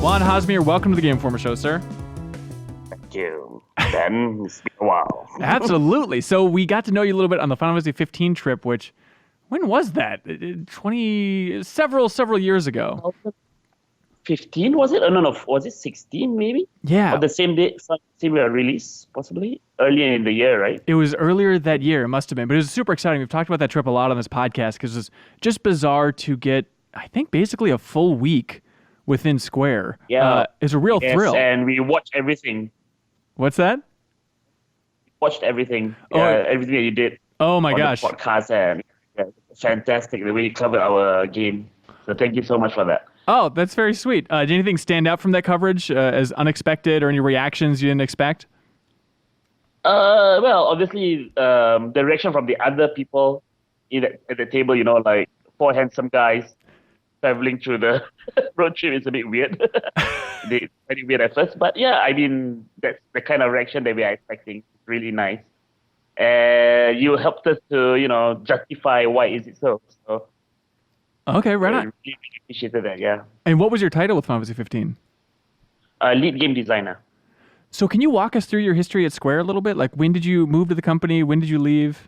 Wan Hazmer, welcome to the Game Informer Show, sir. Thank you. Ben, it's been a while. Absolutely. So we got to know you a little bit on the Final Fantasy 15 trip, which, when was that? Several years ago. 15, was it? Oh, no, was it 16 maybe? Yeah. Or the same day, same release, possibly? Earlier in the year, right? It was earlier that year, it must have been. But it was super exciting. We've talked about that trip a lot on this podcast because it was just bizarre to get, I think, basically a full week within Square. Yeah. It's a real thrill. And we watched everything. What's that? Watched everything. Everything that you did. Oh my gosh. The podcast, and fantastic the way you covered our game. So thank you so much for that. Oh, that's very sweet. Did anything stand out from that coverage as unexpected or any reactions you didn't expect? Well, obviously, the reaction from the other people at the table, like four handsome guys traveling through the road trip is a bit weird. It's very weird at first. But yeah, I mean, that's the kind of reaction that we are expecting. It's really nice. And you helped us to, justify why is it so. So okay, right on. I really appreciated that, yeah. And what was your title with Final Fantasy 15? Lead game designer. So can you walk us through your history at Square a little bit? Like, when did you move to the company? When did you leave?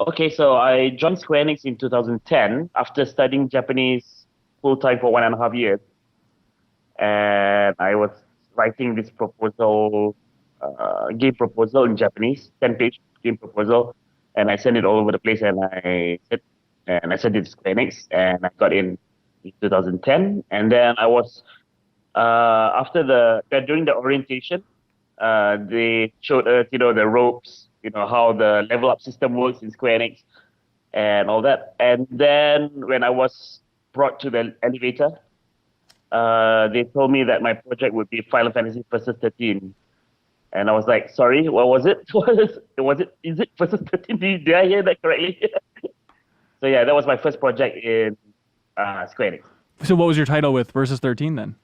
Okay, so I joined Square Enix in 2010 after studying Japanese full-time for 1.5 years. And I was writing this game proposal in Japanese, 10-page game proposal. And I sent it all over the place, and I sent it to Square Enix, and I got in 2010. And then I was, during the orientation, they showed us, the ropes, how the level up system works in Square Enix and all that. And then when I was brought to the elevator, they told me that my project would be Final Fantasy Versus 13. And I was like, sorry, what was it? Is it Versus 13? Did I hear that correctly? So yeah, that was my first project in Square Enix. So what was your title with Versus 13 then?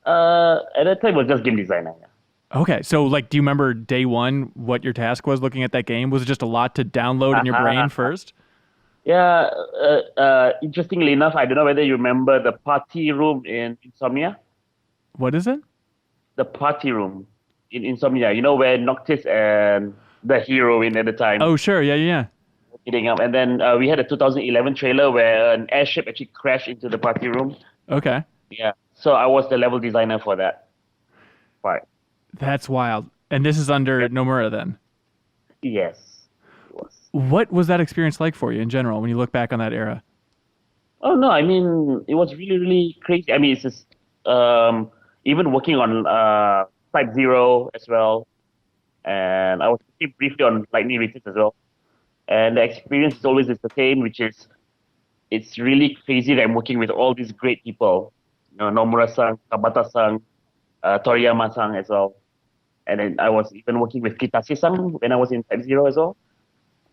At that time, it was just game designer. Yeah. Okay, so do you remember day one what your task was looking at that game? Was it just a lot to download in your brain first? Yeah, interestingly enough, I don't know whether you remember the party room in Insomnia. What is it? The party room in Insomnia. Where Noctis and the heroine at the time. Oh, sure, yeah. Meeting up, and then we had a 2011 trailer where an airship actually crashed into the party room. Okay. Yeah, so I was the level designer for that part. That's wild. And this is under Nomura then? Yes, it was. What was that experience like for you in general when you look back on that era? Oh, no, I mean, it was really, really crazy. I mean, it's just, even working on Type 0 as well. And I was working briefly on Lightning Returns as well. And the experience is always the same, which is, it's really crazy that I'm working with all these great people. Nomura-san, Tabata-san, Toriyama-san as well. And then I was even working with Kitase-san when I was in Type 0 as well.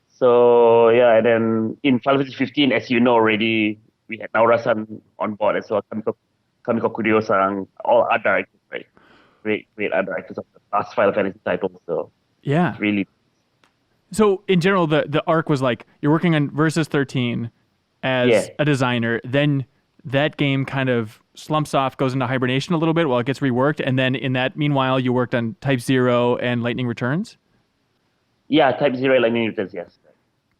So, yeah, and then in Final Fantasy 15, as you know already, we had Naura-san on board as well, Kamiko Kuryo-san, all art directors, right? Great art directors of the last Final Fantasy titles. So, yeah. Really. So, in general, the arc was like, you're working on Versus 13 as a designer, then that game kind of slumps off, goes into hibernation a little bit while it gets reworked, and then in that meanwhile, you worked on Type 0 and Lightning Returns? Yeah, Type 0 and Lightning Returns, yes.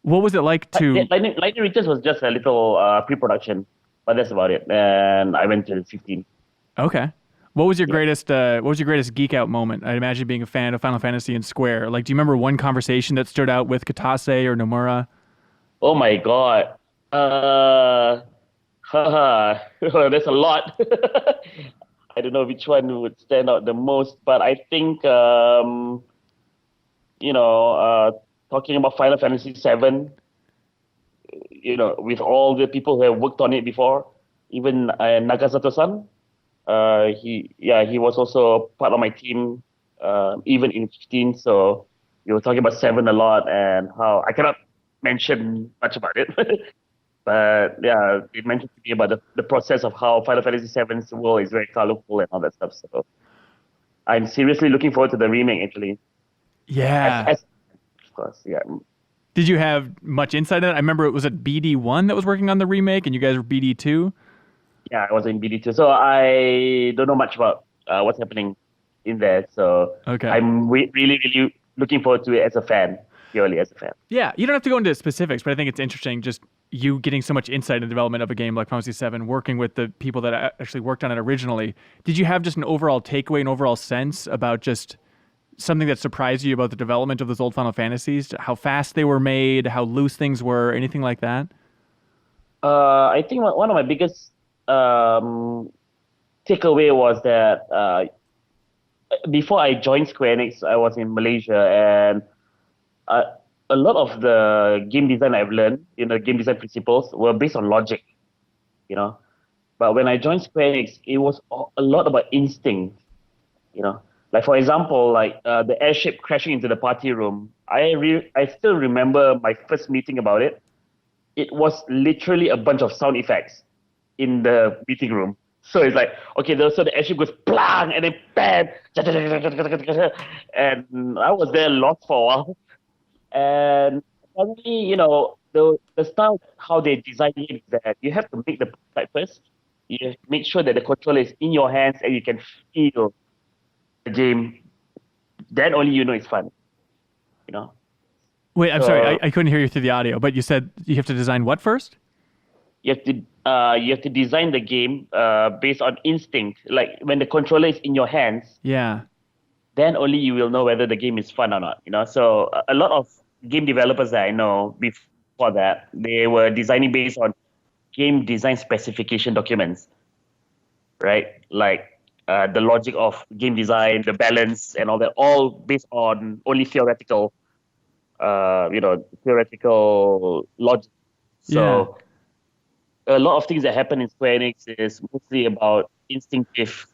What was it like to... Lightning Returns was just a little pre-production, but that's about it. And I went to 15. Okay. What was your greatest geek out moment? I'd imagine being a fan of Final Fantasy and Square. Do you remember one conversation that stood out with Kitase or Nomura? Oh my god. There's a lot. I don't know which one would stand out the most, but I think talking about Final Fantasy VII, with all the people who have worked on it before, even Nagasato-san, he was also part of my team, even in 15. So we were talking about 7 a lot, and how I cannot mention much about it. But yeah, they mentioned to me about the process of how Final Fantasy VII's world is very colorful and all that stuff. So I'm seriously looking forward to the remake, actually. Yeah. Of course, yeah. Did you have much insight in it? I remember it was at BD1 that was working on the remake, and you guys were BD2. Yeah, I was in BD2, so I don't know much about what's happening in there. So Okay. I'm really, really looking forward to it as a fan, purely as a fan. Yeah, you don't have to go into specifics, but I think it's interesting just you getting so much insight in the development of a game like Final Fantasy 7, working with the people that actually worked on it originally. Did you have just an overall takeaway, an overall sense about just something that surprised you about the development of those old Final Fantasies? How fast they were made, how loose things were, anything like that? I think one of my biggest um, takeaway was that before I joined Square Enix, I was in Malaysia, and uh, a lot of the game design I've learned, game design principles were based on logic, you know. But when I joined Square Enix, it was a lot about instinct, you know. Like for example, like the airship crashing into the party room. I still remember my first meeting about it. It was literally a bunch of sound effects in the meeting room. So it's like, okay, so the airship goes blang and then bam, and I was there lost for a while. And suddenly, the style how they design it is that you have to make the prototype first. You have to make sure that the controller is in your hands and you can feel the game. Then only you know it's fun. You know. Wait, I'm sorry, So I couldn't hear you through the audio, but you said you have to design what first? you have to design the game based on instinct. Like when the controller is in your hands, Yeah. then only you will know whether the game is fun or not. So a lot of game developers that I know before that, they were designing based on game design specification documents, right? Like the logic of game design, the balance, and all that, all based on only theoretical logic. Yeah. So a lot of things that happen in Square Enix is mostly about instinctive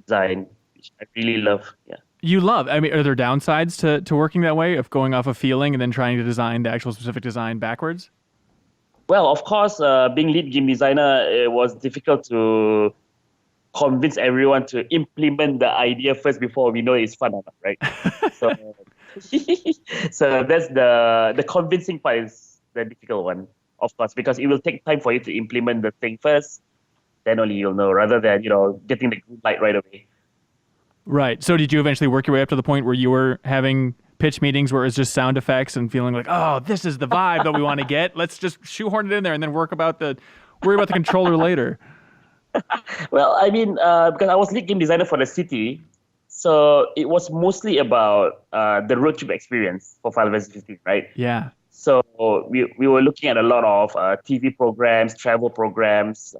design, which I really love. Yeah. You love, I mean, are there downsides to working that way, of going off a feeling and then trying to design the actual specific design backwards? Well, of course, being lead game designer, it was difficult to convince everyone to implement the idea first before we know it's fun or not, right? So, so that's the convincing part is the difficult one, of course, because it will take time for you to implement the thing first, then only you'll know, rather than getting the green light right away. Right. So did you eventually work your way up to the point where you were having pitch meetings where it's just sound effects and feeling like, oh, this is the vibe that we want to get. Let's just shoehorn it in there and then worry about the controller later. Well, I mean, because I was lead game designer for the city, so it was mostly about the road trip experience for Final Fantasy 15, right? Yeah. So we were looking at a lot of TV programs, travel programs,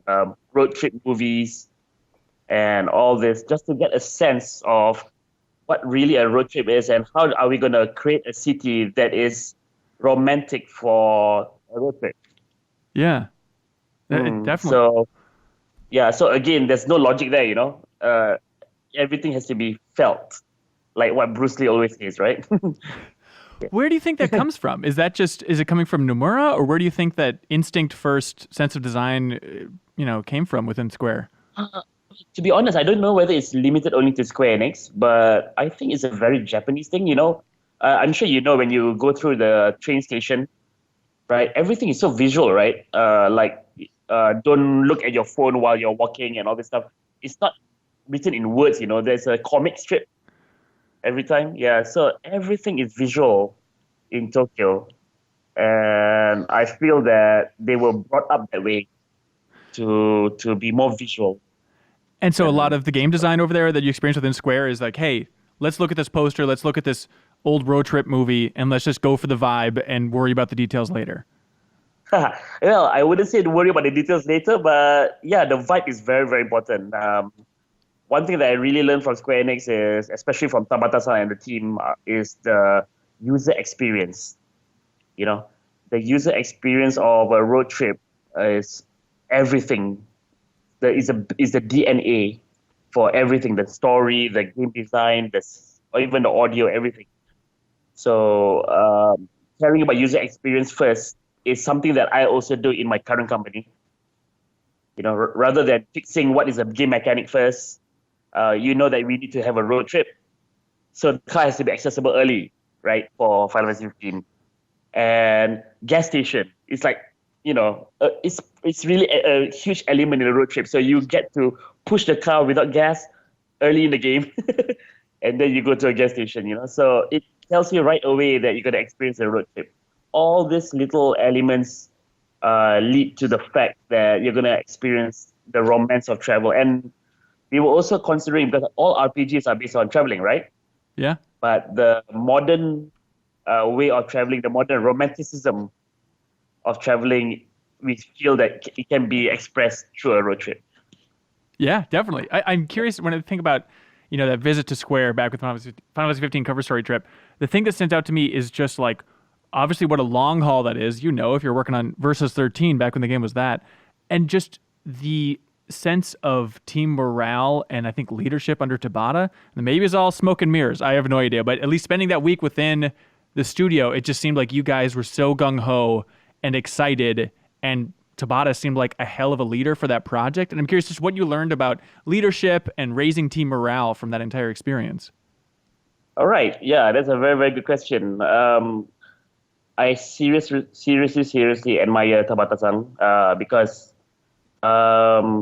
road trip movies, and all this just to get a sense of what really a road trip is and how are we going to create a city that is romantic for a road trip. Yeah. Definitely. So yeah, so again, there's no logic there, everything has to be felt, like what Bruce Lee always says, right? Where do you think that comes from? Is it coming from Nomura, or where do you think that instinct first sense of design, came from within Square? To be honest, I don't know whether it's limited only to Square Enix, but I think it's a very Japanese thing. I'm sure when you go through the train station, right? Everything is so visual, right? Don't look at your phone while you're walking and all this stuff. It's not written in words. There's a comic strip every time. Yeah, so everything is visual in Tokyo, and I feel that they were brought up that way to be more visual. And so a lot of the game design over there that you experience within Square is like, hey, let's look at this poster, let's look at this old road trip movie, and let's just go for the vibe and worry about the details later. Well, I wouldn't say to worry about the details later, but yeah, the vibe is very, very important. One thing that I really learned from Square Enix is, especially from Tabata-san and the team, is the user experience. The user experience of a road trip is everything. Is the DNA for everything, the story, the game design, or even the audio, everything. So caring about user experience first is something that I also do in my current company. Rather than fixing what is a game mechanic first, that we need to have a road trip. So the car has to be accessible early, right, for Final Fantasy 15. And gas station, it's like it's really a huge element in a road trip. So you get to push the car without gas early in the game, and then you go to a gas station. So it tells you right away that you're gonna experience a road trip. All these little elements lead to the fact that you're gonna experience the romance of travel. And we were also considering, because all RPGs are based on traveling, right? Yeah. But the modern way of traveling, the modern romanticism of traveling, we feel that it can be expressed through a road trip. Yeah, definitely. I'm curious when I think about, that visit to Square back with Final Fantasy 15 cover story trip. The thing that stands out to me is just like, obviously, what a long haul that is. If you're working on Versus 13 back when the game was that, and just the sense of team morale and I think leadership under Tabata. And maybe it's all smoke and mirrors. I have no idea, but at least spending that week within the studio, it just seemed like you guys were so gung ho and excited, and Tabata seemed like a hell of a leader for that project. And I'm curious just what you learned about leadership and raising team morale from that entire experience. All right. Yeah, that's a very, very good question. I seriously admire Tabata-san because how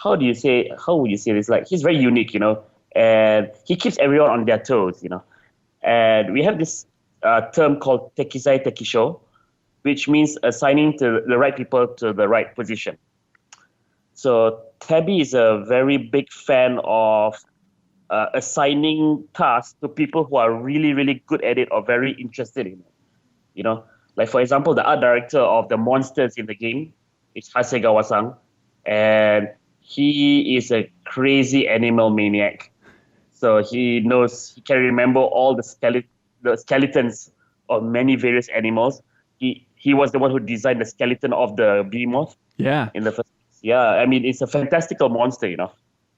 would you say this? Like, he's very unique, and he keeps everyone on their toes, And we have this term called Tekisai Tekisho, which means assigning to the right people to the right position. So Tabby is a very big fan of assigning tasks to people who are really, really good at it or very interested in it. Like, for example, the art director of the monsters in the game is Hasegawa-san, and he is a crazy animal maniac. So he can remember all the skeletons of many various animals. He was the one who designed the skeleton of the behemoth. Yeah. In the first place. Yeah, I mean, it's a fantastical monster,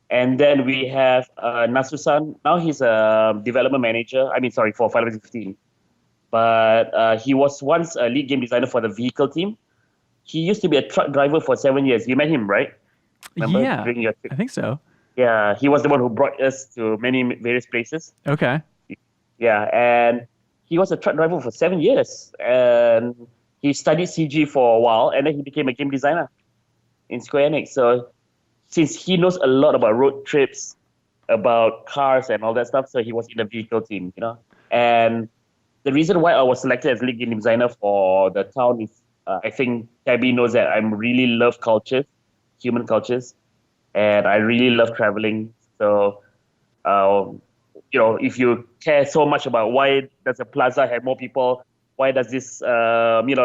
And then we have Nasu-san. Now he's a development manager. For Final Fantasy 15. But he was once a lead game designer for the vehicle team. He used to be a truck driver for 7 years. You met him, right? Remember, yeah, during your trip? I think so. Yeah, he was the one who brought us to many various places. Okay. Yeah, and he was a truck driver for 7 years. And he studied CG for a while, and then he became a game designer in Square Enix. So since he knows a lot about road trips, about cars and all that stuff, so he was in the vehicle team, And the reason why I was selected as lead game designer for the town is I think Tabby knows that I really love cultures, human cultures, and I really love traveling. So, if you care so much about why does a plaza have more people, why does this, what do you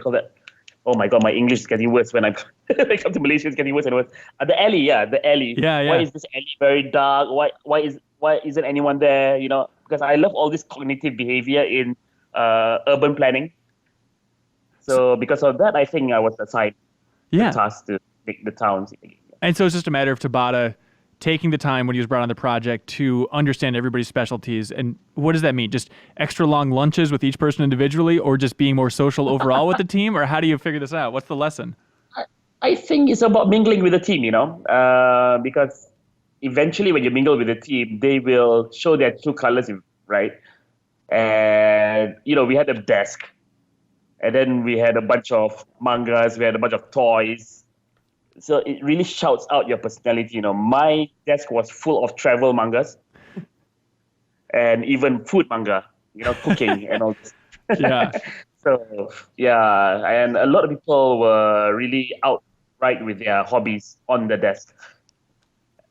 call that? Oh my God, my English is getting worse when I come to Malaysia. It's getting worse and worse. The alley. Yeah. Why is this alley very dark? Why isn't anyone there? Because I love all this cognitive behavior in urban planning. So because of that, I think I was assigned the task to pick the towns. And so it's just a matter of Tabata taking the time when he was brought on the project to understand everybody's specialties. And what does that mean? Just extra long lunches with each person individually, or just being more social overall with the team? Or how do you figure this out? What's the lesson? I think it's about mingling with the team, because eventually when you mingle with the team, they will show their true colors, right? And, we had a desk, and then we had a bunch of mangas, we had a bunch of toys. So it really shouts out your personality. My desk was full of travel mangas and even food manga, cooking and all this. Yeah. So, yeah, and a lot of people were really outright with their hobbies on the desk.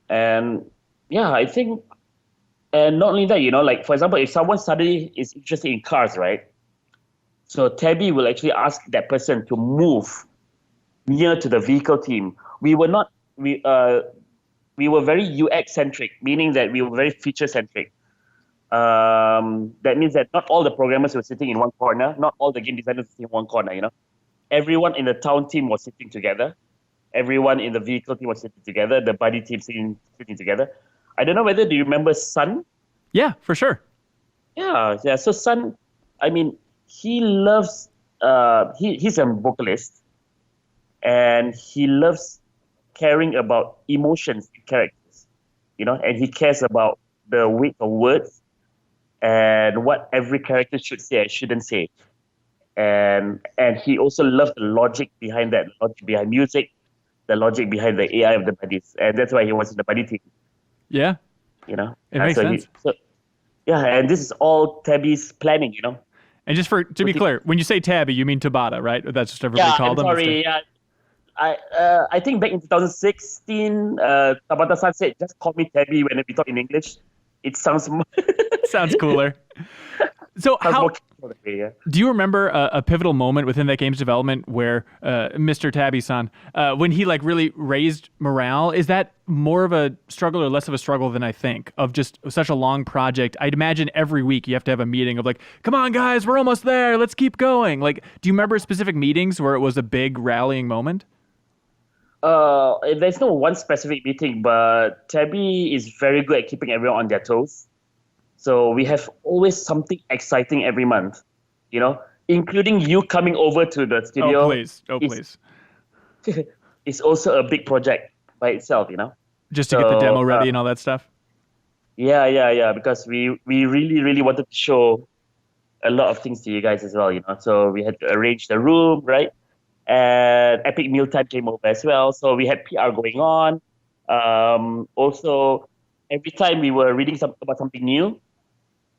And yeah, I think, and not only that, like, for example, if someone suddenly is interested in cars, right? So Tabby will actually ask that person to move near to the vehicle team. We were very UX centric, meaning that we were very feature centric. That means that not all the programmers were sitting in one corner, not all the game designers were sitting in one corner. Everyone in the town team was sitting together. Everyone in the vehicle team was sitting together. The buddy team sitting together. I don't know whether do you remember Sun? Yeah, for sure. Yeah. So Sun, he loves. He's a vocalist, and he loves caring about emotions in characters. And he cares about the weight of words and what every character should say and shouldn't say. And he also loved the logic behind that, logic behind music, the logic behind the AI of the buddies, and that's why he was in the buddy team. Yeah, You know, it makes sense. Yeah, and this is all Tabby's planning. You know. And just to be clear, when you say Tabby, you mean Tabata, right? That's just everybody called him. Sorry. Yeah, I think back in 2016, Tabata-san said, "Just call me Tabby when we talk in English. It sounds more sounds cooler." So do you remember a pivotal moment within that game's development where Mr. Tabby-san, when he like really raised morale? Is that more of a struggle or less of a struggle than I think, of just such a long project? I'd imagine every week you have to have a meeting of like, come on guys, we're almost there, let's keep going. Like, do you remember specific meetings where it was a big rallying moment? There's no one specific meeting, but Tabby is very good at keeping everyone on their toes. So we have always something exciting every month, you know, including you coming over to the studio. Please. It's also a big project by itself, you know. Just to get the demo ready and all that stuff? Yeah, because we really, really wanted to show a lot of things to you guys as well, you know. So we had to arrange the room, right? And Epic Mealtime came over as well. So we had PR going on. Also, every time we were reading about something new,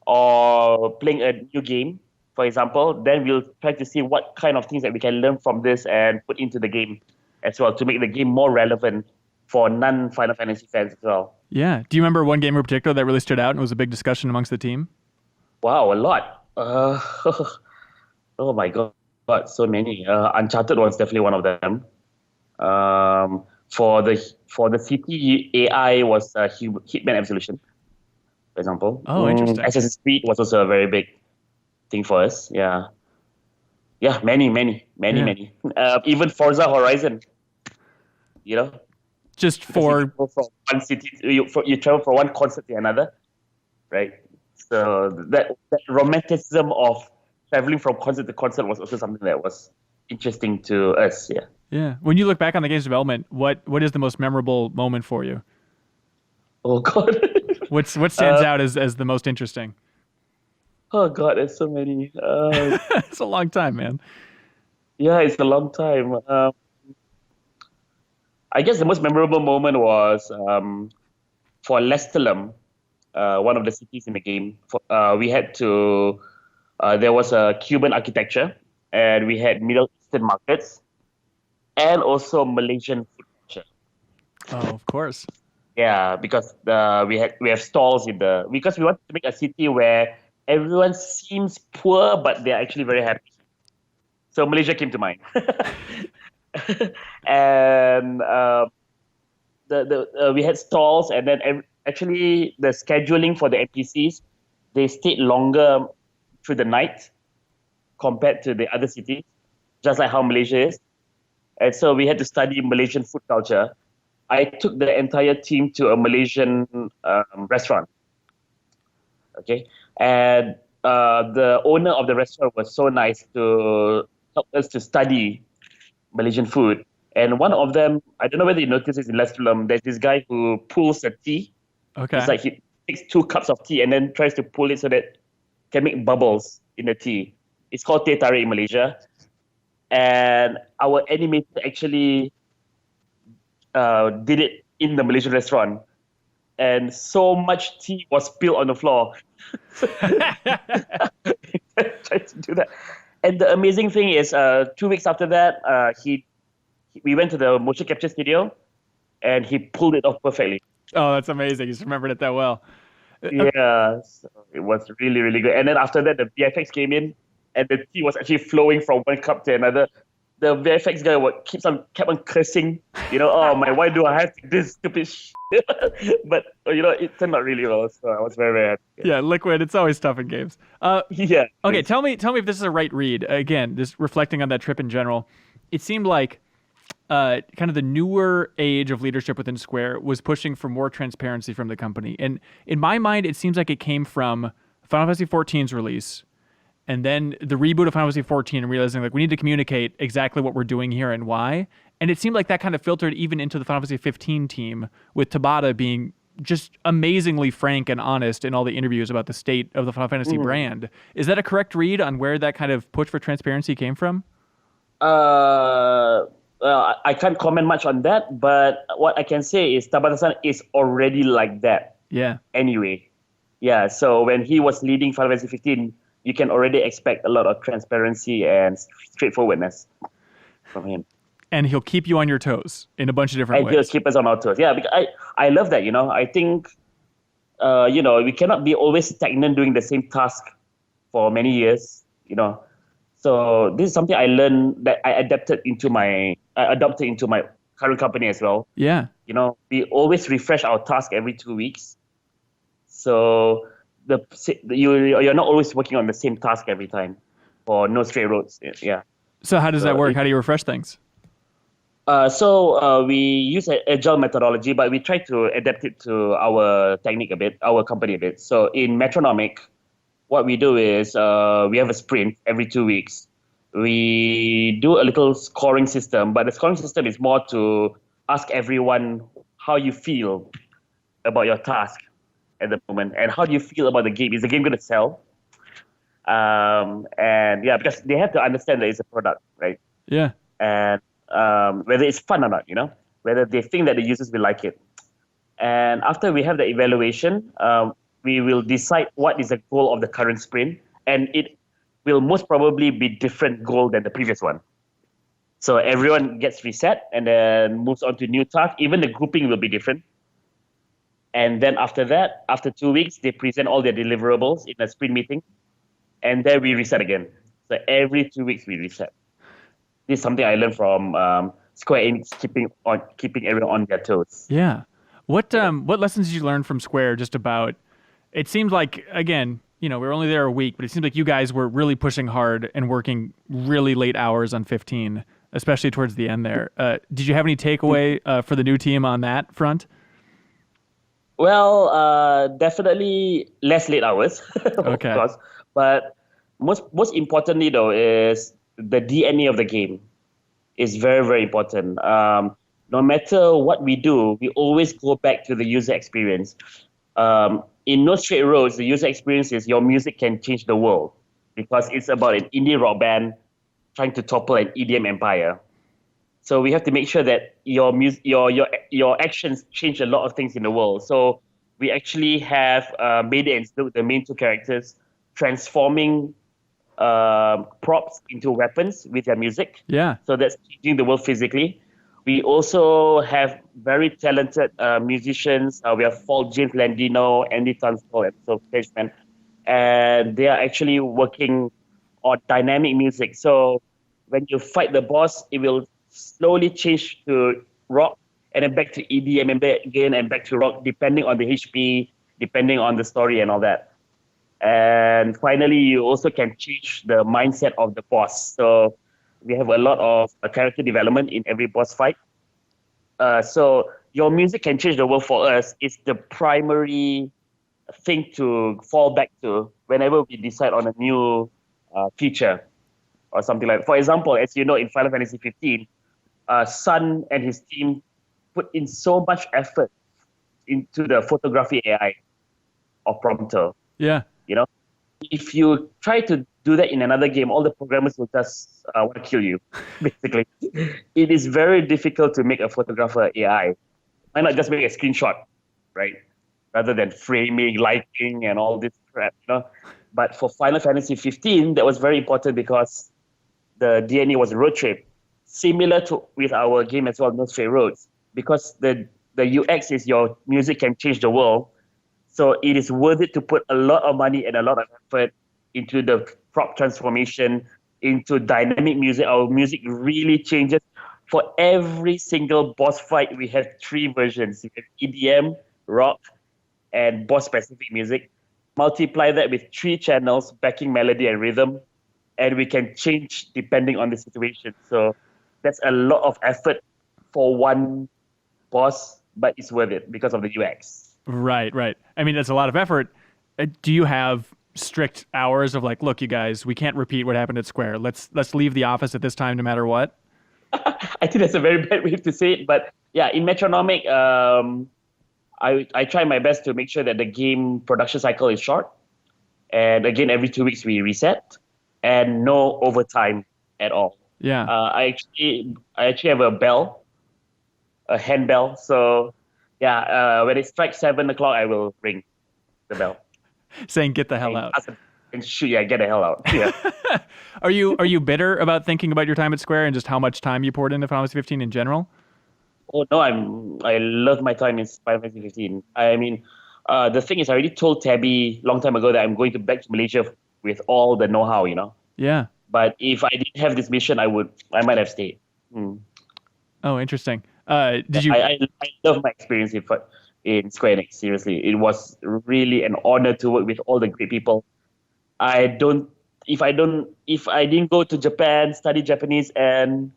or playing a new game, for example, then we'll try to see what kind of things that we can learn from this and put into the game as well to make the game more relevant for non-Final Fantasy fans as well. Yeah. Do you remember one game in particular that really stood out and was a big discussion amongst the team? Wow, a lot. Oh my God, so many. Uncharted was definitely one of them. For the city, AI was Hitman Absolution, for example. Oh, interesting. Assassin's Creed was also a very big thing for us. Yeah, many. Even Forza Horizon. You know, just for from one city, you travel from one concert to another, right? So that romanticism of traveling from concert to concert was also something that was interesting to us. Yeah. Yeah. When you look back on the game's development, what is the most memorable moment for you? Oh God. What stands out as the most interesting? Oh God, there's so many. It's a long time, man. Yeah, it's a long time. I guess the most memorable moment was for Lestalem, one of the cities in the game. We had to. There was a Cuban architecture, and we had Middle Eastern markets, and also Malaysian food culture. Oh, of course. Yeah, because we have stalls because we want to make a city where everyone seems poor but they're actually very happy. So Malaysia came to mind, and we had stalls, and then actually the scheduling for the NPCs, they stayed longer through the night compared to the other cities, just like how Malaysia is, and so we had to study Malaysian food culture. I took the entire team to a Malaysian restaurant. Okay, and the owner of the restaurant was so nice to help us to study Malaysian food. And one of them, I don't know whether you noticed this in Lestalem, there's this guy who pulls a tea. Okay. It's like he takes 2 cups of tea and then tries to pull it so that it can make bubbles in the tea. It's called teh tarik in Malaysia. And our animator actually did it in the Malaysian restaurant, and so much tea was spilled on the floor. Tried to do that, and the amazing thing is, 2 weeks after that, we went to the motion capture studio, and he pulled it off perfectly. Oh, that's amazing! He's remembered it that well. Yeah, so it was really, really good. And then after that, the VFX came in, and the tea was actually flowing from one cup to another. The VFX guy kept on cursing, oh my, why do I have to do this stupid shit? But, it turned out really well, so I was very, very happy. Yeah, Liquid, it's always tough in games. Yeah. Okay, tell me if this is a right read. Again, just reflecting on that trip in general, it seemed like kind of the newer age of leadership within Square was pushing for more transparency from the company. And in my mind, it seems like it came from Final Fantasy XIV's release, and then the reboot of Final Fantasy XIV, and realizing like we need to communicate exactly what we're doing here and why. And it seemed like that kind of filtered even into the Final Fantasy XV team, with Tabata being just amazingly frank and honest in all the interviews about the state of the Final Fantasy brand. Is that a correct read on where that kind of push for transparency came from? Well, I can't comment much on that, but what I can say is Tabata-san is already like that Yeah. anyway. Yeah, so when he was leading Final Fantasy 15, you can already expect a lot of transparency and straightforwardness from him. And he'll keep you on your toes in a bunch of different And he'll ways. keep us on our toes. Yeah, because I love that, you know. I think, we cannot be always stagnant doing the same task for many years, you know. So this is something I learned that I adopted into my current company as well. Yeah. You know, we always refresh our task every 2 weeks. So you're not always working on the same task every time for no straight roads. Yeah. So how does that work? How do you refresh things? We use an agile methodology, but we try to adapt it to our technique a bit, our company a bit. So in Metronomic, what we do is we have a sprint every 2 weeks. We do a little scoring system, but the scoring system is more to ask everyone how you feel about your task at the moment and how do you feel about the game. Is the game going to sell? And yeah, because they have to understand that it's a product, right? Yeah. And whether it's fun or not, you know, whether they think that the users will like it. And after we have the evaluation, we will decide what is the goal of the current sprint, and it will most probably be different goal than the previous one. So everyone gets reset and then moves on to new task. Even the grouping will be different. And then after that, after 2 weeks, they present all their deliverables in a sprint meeting, and then we reset again. So every 2 weeks we reset. This is something I learned from Square Enix, keeping everyone on their toes. Yeah. What lessons did you learn from Square just about? It seemed like, again, we were only there a week, but it seemed like you guys were really pushing hard and working really late hours on 15, especially towards the end there. Did you have any takeaway for the new team on that front? Well, definitely less late hours, Okay. of course. But most importantly, though, is the DNA of the game is very, very important. No matter what we do, we always go back to the user experience. In No Straight Roads, the user experience is your music can change the world because it's about an indie rock band trying to topple an EDM empire. So we have to make sure that your actions change a lot of things in the world. So we actually have Mayday and Snook, the main two characters, transforming props into weapons with their music. Yeah. So that's changing the world physically. We also have very talented musicians. We have James Landino, Andy Tunstall, and so Pageman. And they are actually working on dynamic music. So when you fight the boss, it will slowly change to rock and then back to EDM and back again and back to rock, depending on the HP, depending on the story and all that. And finally, you also can change the mindset of the boss. So we have a lot of character development in every boss fight. So your music can change the world for us. It's the primary thing to fall back to whenever we decide on a new feature or something like that. For example, as you know, in Final Fantasy 15, Sun and his team put in so much effort into the photography AI of Prompto. Yeah. You know, if you try to do that in another game, all the programmers will just want to kill you, basically. It is very difficult to make a photographer AI. Why not just make a screenshot, right? Rather than framing, lighting, and all this crap, you know? But for Final Fantasy 15, that was very important because the DNA was a road trip, similar to with our game as well, No Straight Roads. Because the UX is your music can change the world. So it is worth it to put a lot of money and a lot of effort into the prop transformation, into dynamic music. Our music really changes. For every single boss fight, we have 3 versions. We have EDM, rock, and boss-specific music. Multiply that with 3 channels, backing melody and rhythm, and we can change depending on the situation. So that's a lot of effort for one boss, but it's worth it because of the UX. Right. I mean, that's a lot of effort. Do you have strict hours of like, look, you guys, we can't repeat what happened at Square. Let's leave the office at this time, no matter what. I think that's a very bad way to say it, but yeah, in Metronomic, I try my best to make sure that the game production cycle is short. And again, every 2 weeks we reset, and no overtime at all. Yeah. I actually have a hand bell. So yeah, when it strikes 7 o'clock, I will ring the bell Saying get the hell and out. ask them, and shoot, yeah, get the hell out. Yeah. Are you bitter about thinking about your time at Square and just how much time you poured into Final Fantasy 15 in general? Oh no, I love my time in Final Fantasy 15. I mean, the thing is, I already told Tabby long time ago that I'm going to back to Malaysia with all the know-how, Yeah. But if I didn't have this mission, I might have stayed. Hmm. Oh, interesting. Did you? I love my experience in Square Enix. Seriously, it was really an honor to work with all the great people. I don't if I didn't go to Japan, study Japanese, and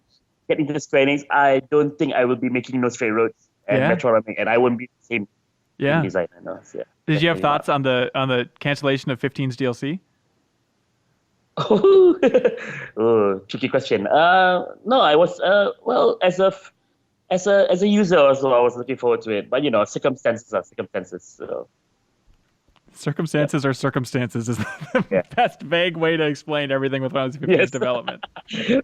get into Square Enix, I don't think I will be making No Straight Roads and Yeah. Metro Running, and I won't be the same game Yeah. designer. No, so yeah, Did you have definitely thoughts on the cancellation of 15's DLC? not. Oh, tricky question. No, I was well as a user also I was looking forward to it, but circumstances are circumstances. So yeah, Circumstances are circumstances is the yeah. best vague way to explain everything with Final Fantasy 15's Yes. development.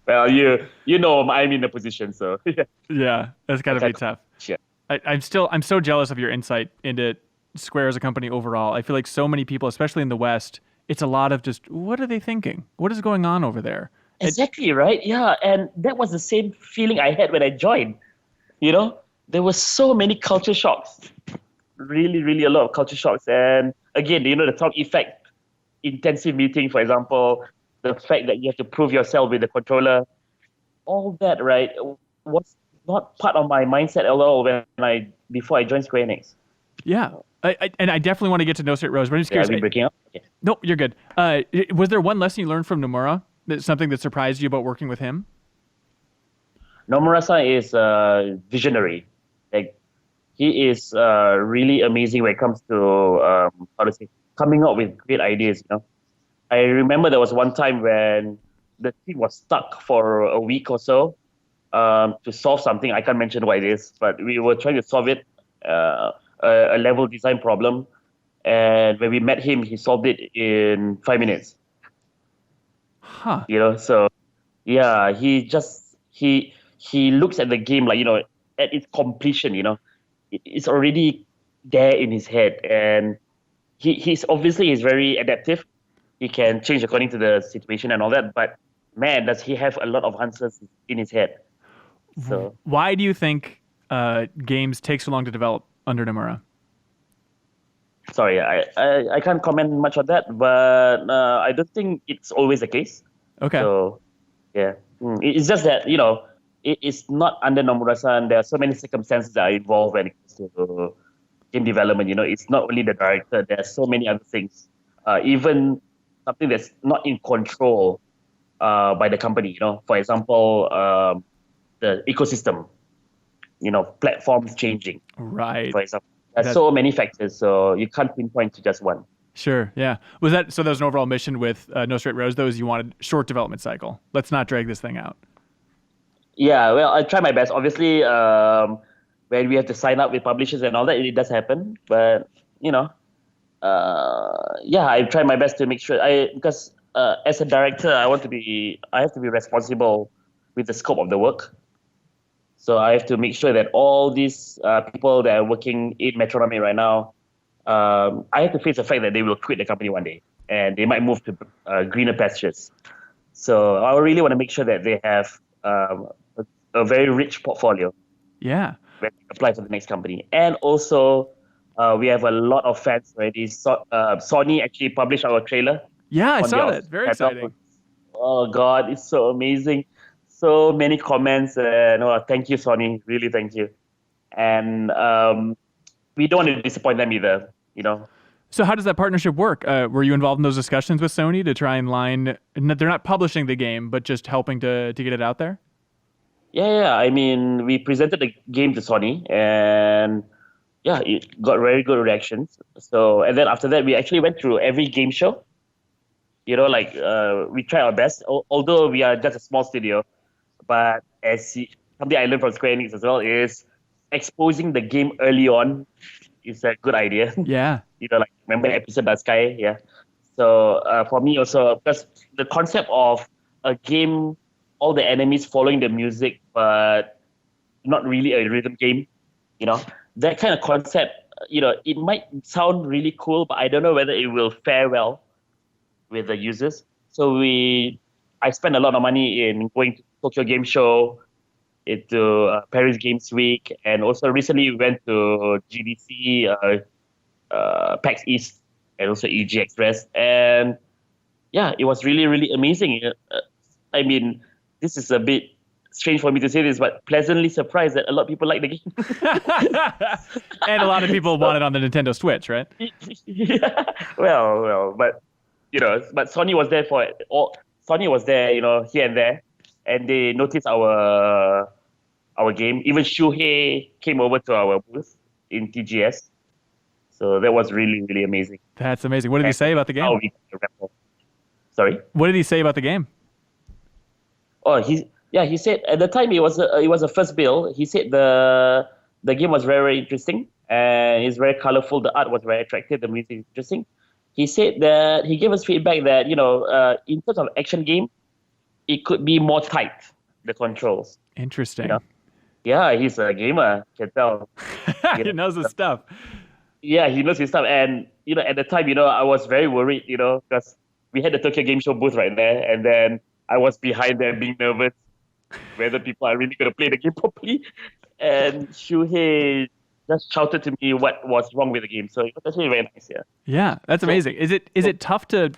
Well, I'm in a position, so yeah. Yeah, that's got to be tough. Yeah. I'm so jealous of your insight into Square as a company overall. I feel like so many people, especially in the West, it's a lot of just what are they thinking? What is going on over there? Exactly, right? Yeah, and that was the same feeling I had when I joined. There were so many culture shocks. Really, really a lot of culture shocks. And again, the top effect, intensive meeting, for example, the fact that you have to prove yourself with the controller, all that, right, was not part of my mindset at all before I joined Square Enix. Yeah. And I definitely want to get to No Straight Rose, but I'm just Yeah, curious. are we breaking up? Okay. No, you're good. Was there one lesson you learned from Nomura? Something that surprised you about working with him? Nomura-san is visionary. Like, he is really amazing when it comes to how to say, coming up with great ideas. I remember there was one time when the team was stuck for a week or so to solve something. I can't mention what it is, but we were trying to solve it, a level design problem. And when we met him, he solved it in 5 minutes. Huh. So yeah, he looks at the game like at its completion. It's already there in his head, and he's very adaptive. He can change according to the situation and all that. But man, does he have a lot of answers in his head? So Why do you think games take so long to develop under Nomura? sorry, I can't comment much on that, but I don't think it's always the case. Okay. So yeah, it's just that it's not under Nomura-san. There are so many circumstances that are involved when it comes to game development. It's not only the director. There are so many other things. Even something that's not in control by the company. For example, the ecosystem. Platforms changing. Right. For example, there's so many factors, so you can't pinpoint to just one. Sure. Yeah. That was an overall mission with No Straight Rose, though, is you wanted short development cycle. Let's not drag this thing out. Yeah, well, I try my best. Obviously, when we have to sign up with publishers and all that, it does happen. But yeah, I try my best to make sure because as a director, I have to be responsible with the scope of the work. So I have to make sure that all these people that are working in Metronomy right now, I have to face the fact that they will quit the company one day and they might move to greener pastures. So I really want to make sure that they have a very rich portfolio. Yeah. When they apply for the next company. And also, we have a lot of fans already. Sony actually published our trailer. Yeah, I saw that. Very exciting. Oh, God, it's so amazing. So many comments. And thank you, Sony. Really, thank you. And we don't want to disappoint them either, So how does that partnership work? Were you involved in those discussions with Sony to try and they're not publishing the game, but just helping to get it out there? Yeah. I mean, we presented the game to Sony, and yeah, it got very good reactions. So, and then after that, we actually went through every game show. We try our best, although we are just a small studio. But something I learned from Square Enix as well is exposing the game early on is a good idea. Yeah. Like remember episode that Sky, yeah. So for me also, because the concept of a game, all the enemies following the music, but not really a rhythm game, you know, that kind of concept, it might sound really cool, but I don't know whether it will fare well with the users. So I spent a lot of money in going to Tokyo Game Show, into Paris Games Week, and also recently we went to GDC, PAX East, and also EG Express, and yeah, it was really really amazing. I mean, this is a bit strange for me to say this, but pleasantly surprised that a lot of people like the game. And a lot of people want it on the Nintendo Switch, right? Yeah. Well, but but Sony was there for it. Sony was there, here and there, and they noticed our game. Even Shuhei came over to our booth in TGS, so that was really really amazing. That's amazing. What did he say about the game? Sorry. What did he say about the game? Oh, he said at the time it was a first build. He said the game was very very interesting and it's very colorful. The art was very attractive. The music is interesting. He said that he gave us feedback that in terms of action game, it could be more tight, the controls. Interesting. Yeah, he's a gamer. Can tell. He knows his stuff. Yeah, he knows his stuff. And at the time, I was very worried. Because we had the Tokyo Game Show booth right there, and then I was behind there being nervous whether people are really going to play the game properly. And Shuhei just shouted to me what was wrong with the game. So it was actually very nice. Yeah. Yeah, that's amazing. Is it tough to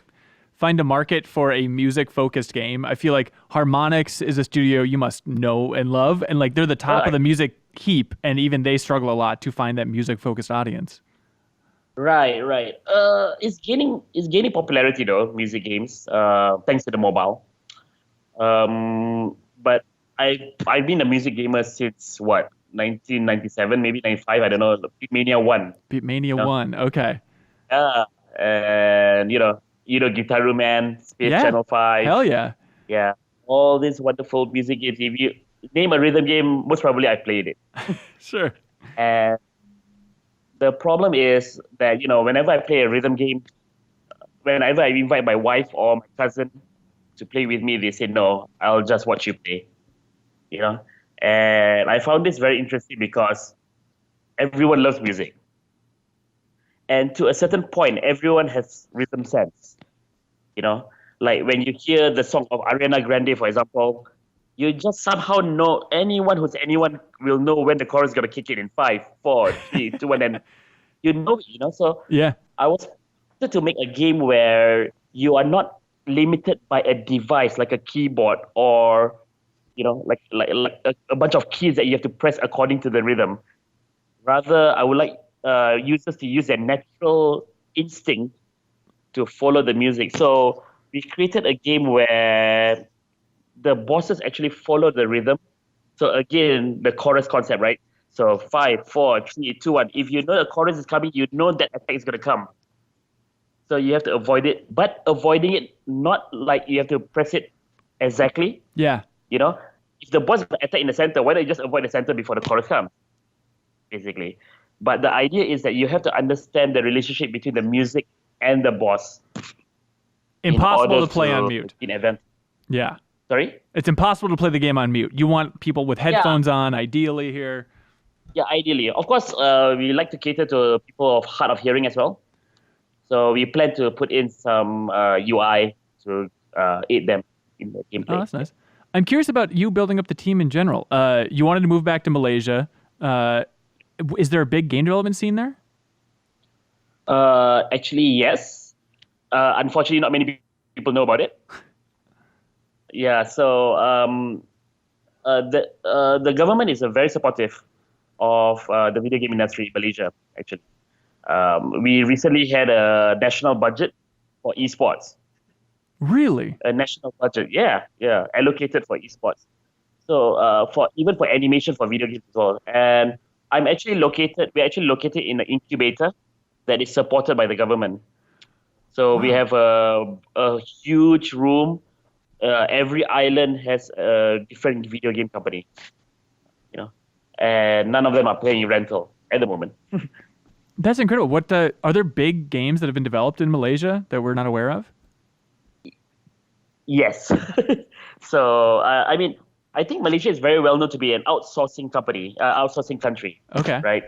find a market for a music-focused game? I feel like Harmonix is a studio you must know and love, and like they're the top of the music heap, and even they struggle a lot to find that music-focused audience. Right. It's gaining popularity though, music games, thanks to the mobile. But I've been a music gamer since 1997, maybe 95. I don't know. Beatmania 1. Beatmania 1. Okay. Yeah, and Guitar Man, Space Channel 5. Hell yeah. Yeah, all these wonderful music games. If you name a rhythm game, most probably I played it. Sure. And the problem is that whenever I play a rhythm game, whenever I invite my wife or my cousin to play with me, they say no, I'll just watch you play. And I found this very interesting because everyone loves music. And to a certain point, everyone has rhythm sense. Like when you hear the song of Ariana Grande, for example, you just somehow know anyone will know when the chorus is going to kick in 5, 4, 3, 2, 1, and So yeah, I was to make a game where you are not limited by a device like a keyboard or like a bunch of keys that you have to press according to the rhythm. Rather, I would like users to use their natural instinct to follow the music. So we created a game where the bosses actually follow the rhythm. So again, the chorus concept, right? So 5, 4, 3, 2, 1. If you know the chorus is coming, you know that attack is going to come. So you have to avoid it, but avoiding it not like you have to press it exactly. Yeah. If the boss attack in the center, why don't you just avoid the center before the chorus comes? Basically. But the idea is that you have to understand the relationship between the music and the boss. Impossible to play on mute. In event. Yeah. Sorry? It's impossible to play the game on mute. You want people with headphones on, ideally here. Yeah, ideally. Of course, we like to cater to people of hard of hearing as well. So we plan to put in some UI to aid them in the gameplay. Oh, that's nice. I'm curious about you building up the team in general. You wanted to move back to Malaysia. Is there a big game development scene there? Actually, yes. Unfortunately, not many people know about it. Yeah, so the government is very supportive of the video game industry in Malaysia, actually. We recently had a national budget for esports. Really? A national budget, yeah, allocated for esports. So even for animation for video games as well. And we're actually located in an incubator that is supported by the government. So we have a huge room. Every island has a different video game company, and none of them are paying rental at the moment. That's incredible. Are there big games that have been developed in Malaysia that we're not aware of? Yes. So, I mean, I think Malaysia is very well known to be an outsourcing company, outsourcing country, Okay. right?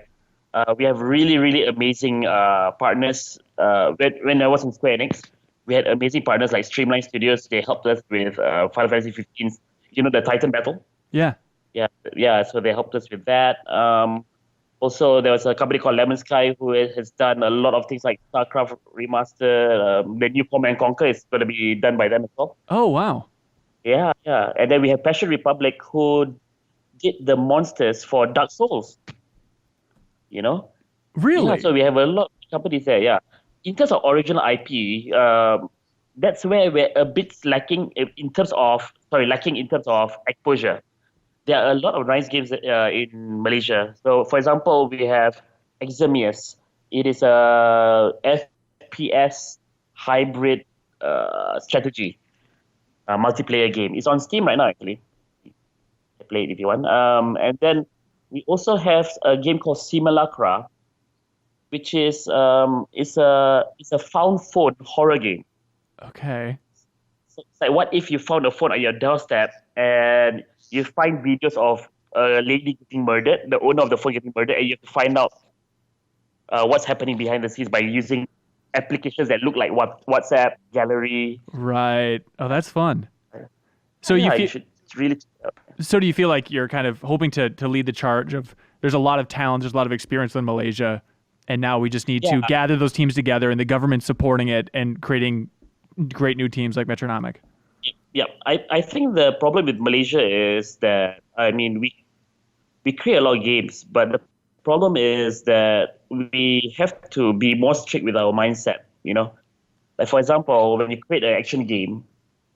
We have really, really amazing partners. When I was in Square Enix, we had amazing partners like Streamline Studios. They helped us with Final Fantasy 15, the Titan Battle. Yeah. Yeah, yeah. So they helped us with that. Also, there was a company called Lemon Sky who has done a lot of things like StarCraft Remaster. The new Command and Conquer is going to be done by them as well. Oh, wow. Yeah, yeah. And then we have Passion Republic who did the monsters for Dark Souls. You know? Yeah, Really? so we have a lot of companies there. Yeah. In terms of original IP, that's where we're a bit lacking in terms of lacking in terms of exposure. There are a lot of nice games in Malaysia. So, for example, we have Examius. It is a FPS hybrid strategy multiplayer game. It's on Steam right now, actually. Play it if you want. And then we also have a game called Simulacra, which is it's a found phone horror game. Okay. So it's like what if you found a phone on your doorstep and you find videos of a lady getting murdered, the owner of the phone getting murdered, and you have to find out what's happening behind the scenes by using applications that look like WhatsApp, Gallery. Right. Oh, that's fun. So Yeah, you you feel should really. so do you feel like you're kind of hoping to lead the charge of there's a lot of talent, there's a lot of experience in Malaysia, and now we just need Yeah, to gather those teams together and the government supporting it and creating great new teams like Metronomic. yeah. I think the problem with Malaysia is that I mean we create a lot of games, but the problem is that we have to be more strict with our mindset. Like for example, when you create an action game,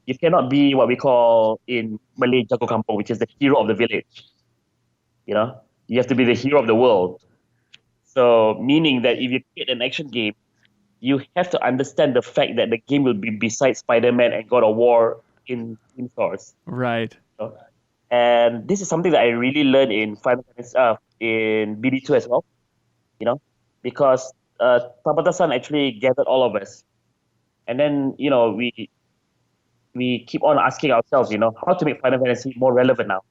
you cannot be what we call in Malay jago kampung, which is the hero of the village. You have to be the hero of the world. So meaning that if you create an action game, you have to understand the fact that the game will be beside Spider-Man and God of War in stores. Right. You know? And this is something that I really learned in Final Fantasy, in BD2 as well. Because Tabata-san actually gathered all of us, and then we keep on asking ourselves, how to make Final Fantasy more relevant now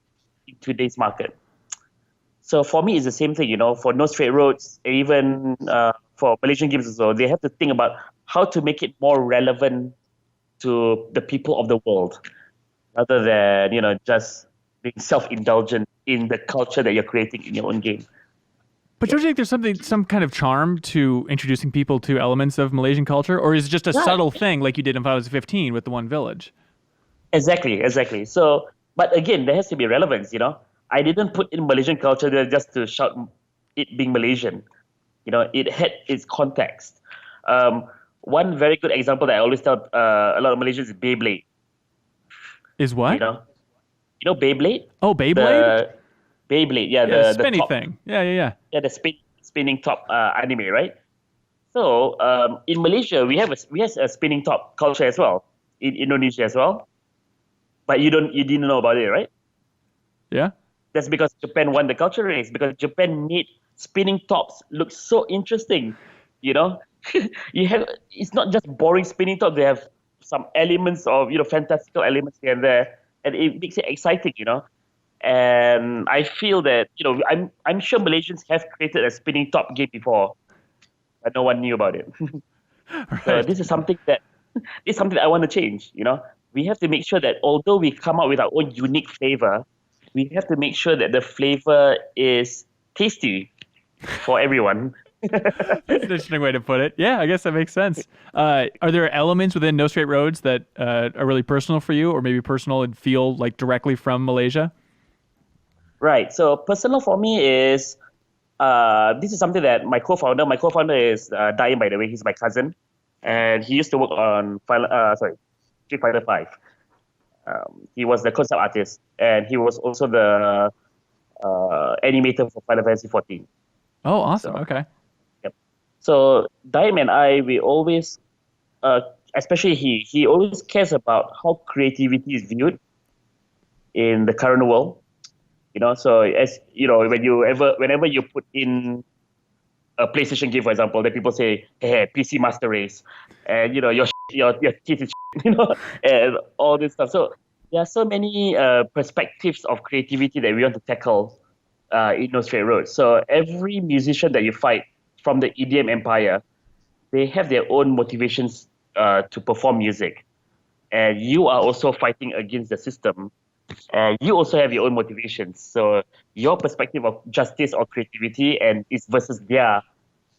in today's market. So for me, it's the same thing, for No Straight Roads, even for Malaysian games as well, they have to think about how to make it more relevant to the people of the world, rather than, just being self-indulgent in the culture that you're creating in your own game. But don't you think there's some kind of charm to introducing people to elements of Malaysian culture, or is it just a subtle thing like you did in Final Fantasy 15 with the One Village? Exactly. So, but again, there has to be relevance. I didn't put in Malaysian culture there just to shout it being Malaysian. It had its context. One very good example that I always tell a lot of Malaysians is Beyblade. Is what? Beyblade? Oh, Beyblade? The Beyblade, yeah, Yeah, the spinny top, thing. Yeah. yeah, the spinning top anime, right? So in Malaysia, we have a spinning top culture as well. In Indonesia as well, but you didn't know about it, right? Yeah. That's because Japan won the culture race, because Japan made spinning tops look so interesting. You know, it's not just boring spinning top. They have some elements of fantastical elements here and there, and it makes it exciting. And I feel that I'm sure Malaysians have created a spinning top game before, but no one knew about it. So Right. this is something that I want to change. We have to make sure that although we come up with our own unique flavor, we have to make sure that the flavor is tasty for everyone. That's an interesting way to put it. Yeah, I guess that makes sense. Are there elements within No Straight Roads that are really personal for you, or maybe personal and feel like directly from Malaysia? Right. So personal for me is this is something that my co-founder is Daim, by the way. He's my cousin, and he used to work on Street Fighter 5. He was the concept artist, and he was also the animator for Final Fantasy 14. Oh, awesome. So, Okay. yep. So Daim and I, we always, especially he always cares about how creativity is viewed in the current world. So as whenever you put in a PlayStation game, for example, then people say, "Hey, PC Master Race," and your teeth is and all this stuff. So there are so many perspectives of creativity that we want to tackle in No Straight Road. So every musician that you fight from the EDM empire, they have their own motivations to perform music, and you are also fighting against the system. And you also have your own motivations. So your perspective of justice or creativity and is versus their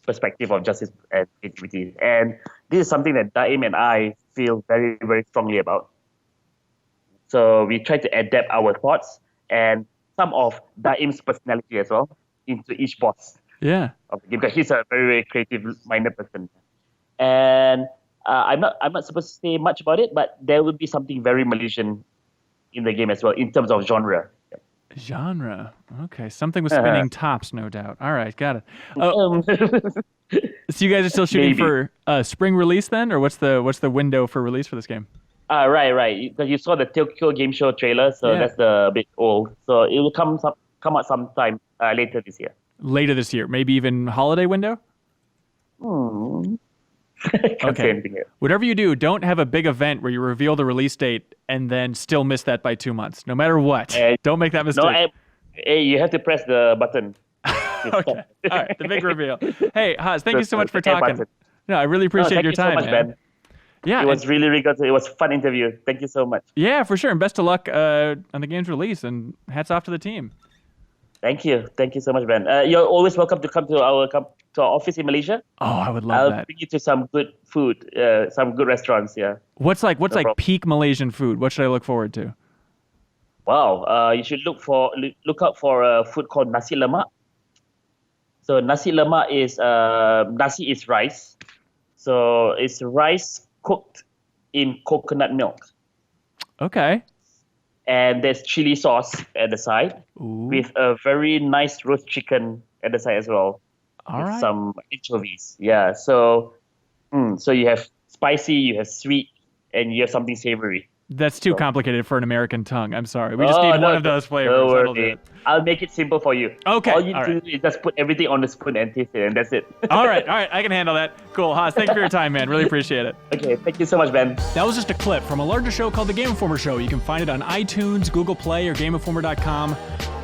perspective of justice and creativity. And this is something that Daim and I feel very, very strongly about. So we try to adapt our thoughts and some of Daim's personality as well into each boss of the game, because he's a very, very creative-minded person. And I'm not supposed to say much about it, but there will be something very Malaysian in the game as well in terms of genre. Genre. Okay, something with spinning tops, no doubt. All right, got it. Oh, so you guys are still shooting for spring release then, or what's the window for release for this game? Right. Because you saw the Tokyo Game Show trailer, so that's a bit old. So it will come out sometime later this year. Later this year, maybe even holiday window. Can't say anything here. Whatever you do, don't have a big event where you reveal the release date and then still miss that by 2 months. No matter what, don't make that mistake. No, you have to press the button. Okay. All right. The big reveal. Hey, Haz, thank you so much for talking. Button. No, I really appreciate your time, so much, man. Yeah, it was really, really good. It was a fun interview. Thank you so much. Yeah, for sure. And best of luck on the game's release. And hats off to the team. Thank you so much, Ben. You're always welcome to come to our office in Malaysia. Oh, I would love that. I'll bring you to some good food, some good restaurants. Yeah. What's peak Malaysian food? What should I look forward to? Wow, you should look out for a food called Nasi Lemak. So Nasi Lemak is nasi is rice. So it's rice cooked in coconut milk. Okay. And there's chili sauce at the side with a very nice roast chicken at the side as well. All right. Some anchovies. Yeah. So you have spicy, you have sweet, and you have something savory. That's too complicated for an American tongue. I'm sorry. We just need one of those flavors. That'll do it. I'll make it simple for you. Okay. All you do is just put everything on the spoon and taste it, and that's it. All right. I can handle that. Cool. Haas, thank you for your time, man. Really appreciate it. Okay. Thank you so much, Ben. That was just a clip from a larger show called The Game Informer Show. You can find it on iTunes, Google Play, or GameInformer.com.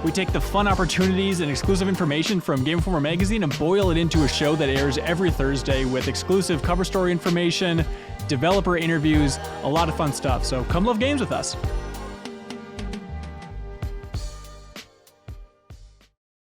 We take the fun opportunities and exclusive information from Game Informer magazine and boil it into a show that airs every Thursday with exclusive cover story information, developer interviews, a lot of fun stuff. So come love games with us.